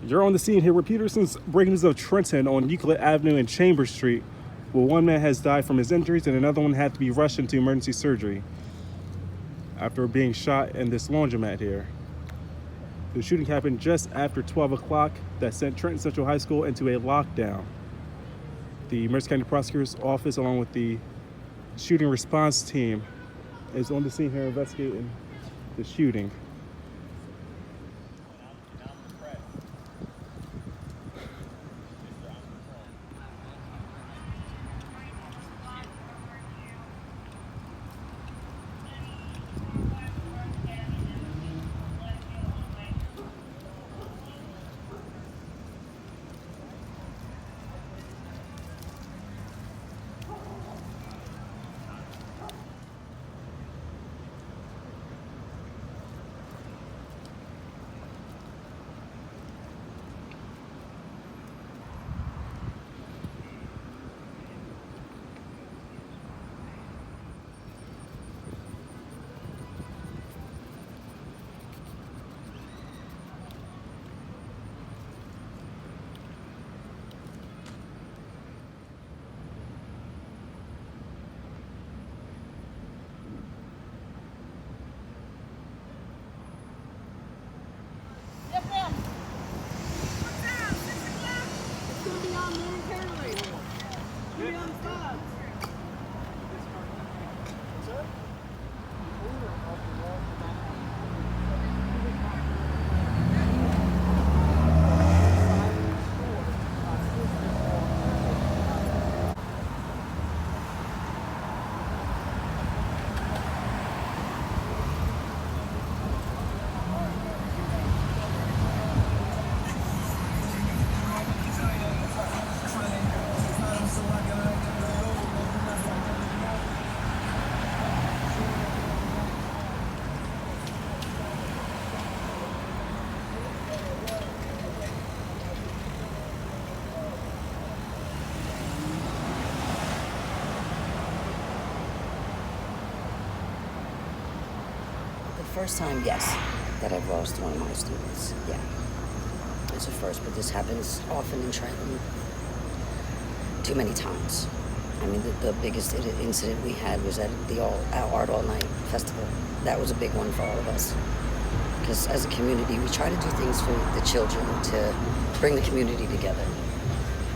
You're on the scene here with Peterson's breaking news of Trenton on Euclid Avenue and Chambers Street, where one man has died from his injuries and another one had to be rushed into emergency surgery after being shot in this laundromat here. The shooting happened just after 12 o'clock that sent Trenton Central High School into a lockdown. The Mercer County Prosecutors Office, along with the shooting response team, is on the scene here investigating the shooting. First time, yes, that I've lost one of my students. Yeah, it's a first, but this happens often in Trenton. Too many times. I mean, the biggest incident we had was at the Art All Night Festival. That was a big one for all of us. Because as a community, we try to do things for the children to bring the community together.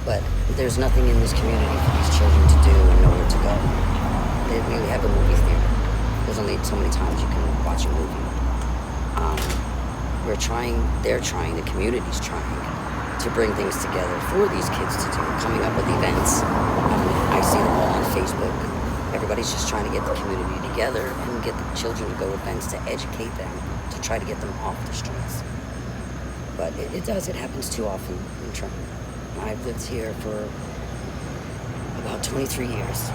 But there's nothing in this community for these children to do and nowhere to go. We have a movie theater. There's only so many times you can watch a movie. They're trying, the community's trying to bring things together for these kids to do, coming up with events. I see them all on Facebook. Everybody's just trying to get the community together and get the children to go to events to educate them, to try to get them off the streets. But it happens too often in Trenton. I've lived here for about 23 years.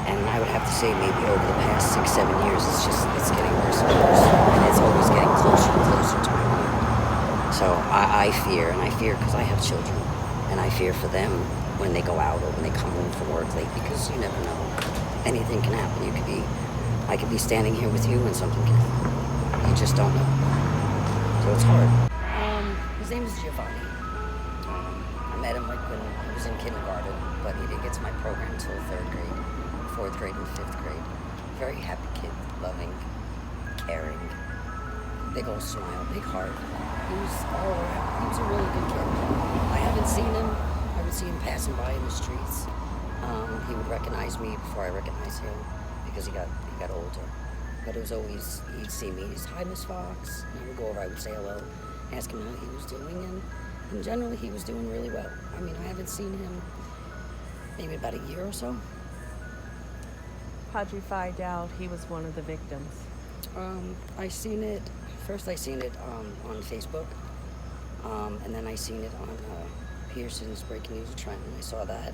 And I would have to say maybe over the past 6-7 years, it's getting worse and worse. And it's always getting closer and closer to my home. So I fear because I have children. And I fear for them when they go out or when they come home from work late, because you never know. Anything can happen. I could be standing here with you and something can happen. You just don't know. So it's hard. His name is Giovanni. I met him like when he was in kindergarten, but he didn't get to my program until 3rd grade. 4th grade and 5th grade. Very happy kid, loving, caring, big old smile, big heart. He was all around. He was a really good kid. I haven't seen him. I would see him passing by in the streets. He would recognize me before I recognized him because he got older. But it was always, he'd see me, he's, "Hi, Miss Fox." And I would go over, I would say hello, ask him how he was doing, and generally he was doing really well. I mean, I haven't seen him maybe about a year or so. How'd you find out he was one of the victims? I seen it on Facebook, and then I seen it on Peterson's Breaking News of Trenton. I saw that,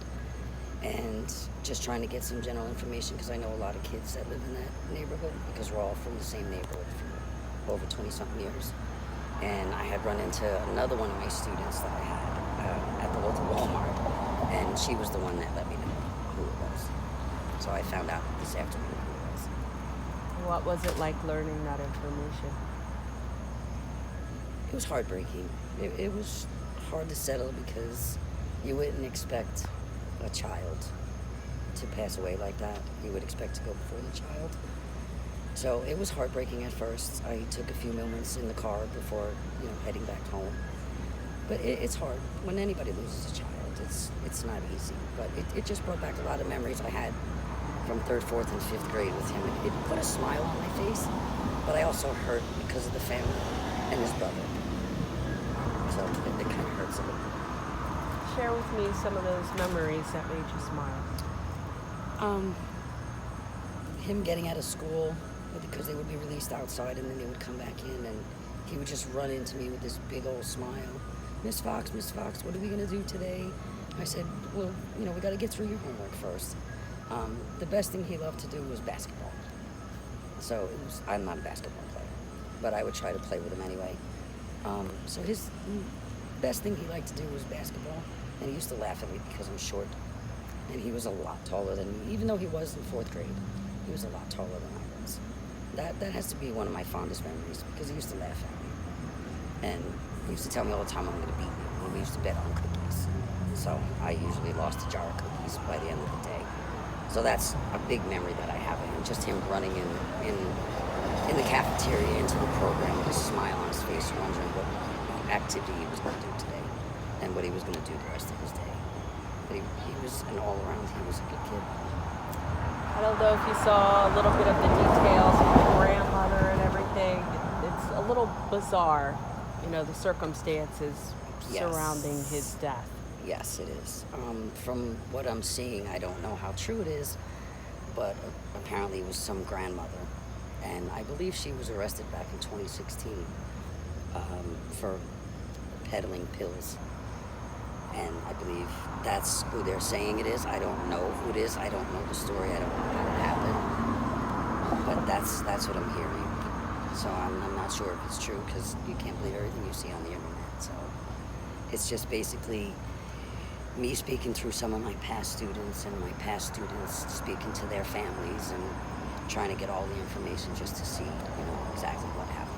and just trying to get some general information because I know a lot of kids that live in that neighborhood because we're all from the same neighborhood for over 20-something years. And I had run into another one of my students that I had at the local Walmart, and she was the one that let me know who it was. So I found out this afternoon who it was. What was it like learning that information? It was heartbreaking. It was hard to settle because you wouldn't expect a child to pass away like that. You would expect to go before the child. So it was heartbreaking at first. I took a few moments in the car before, heading back home. But it's hard when anybody loses a child. It's not easy. But it just brought back a lot of memories I had from 3rd, 4th, and 5th grade with him. It put a smile on my face, but I also hurt because of the family and his brother. So it kind of hurts a little. Share with me some of those memories that made you smile. Him getting out of school because they would be released outside and then they would come back in and he would just run into me with this big old smile. Miss Fox, what are we going to do today? I said, well, we got to get through your homework first. The best thing he loved to do was basketball. So I'm not a basketball player, but I would try to play with him anyway. So his best thing he liked to do was basketball, and he used to laugh at me because I'm short, and he was a lot taller than me. Even though he was in 4th grade, he was a lot taller than I was. That has to be one of my fondest memories because he used to laugh at me, and he used to tell me all the time I'm going to beat you when we used to bet on cookies. So I usually lost a jar of cookies by the end of the day. So that's a big memory that I have of him, just him running in the cafeteria into the program with a smile on his face, wondering what activity he was going to do today and what he was going to do the rest of his day. But he was an all-around, he was a good kid. I don't know if you saw a little bit of the details of the grandmother and everything. It's a little bizarre, the circumstances surrounding his death. Yes, it is. From what I'm seeing, I don't know how true it is, but apparently it was some grandmother. And I believe she was arrested back in 2016 for peddling pills. And I believe that's who they're saying it is. I don't know who it is. I don't know the story. I don't know how it happened. But that's what I'm hearing. So I'm not sure if it's true because you can't believe everything you see on the internet. So it's just basically me speaking through some of my past students and my past students speaking to their families and trying to get all the information just to see, exactly what happened.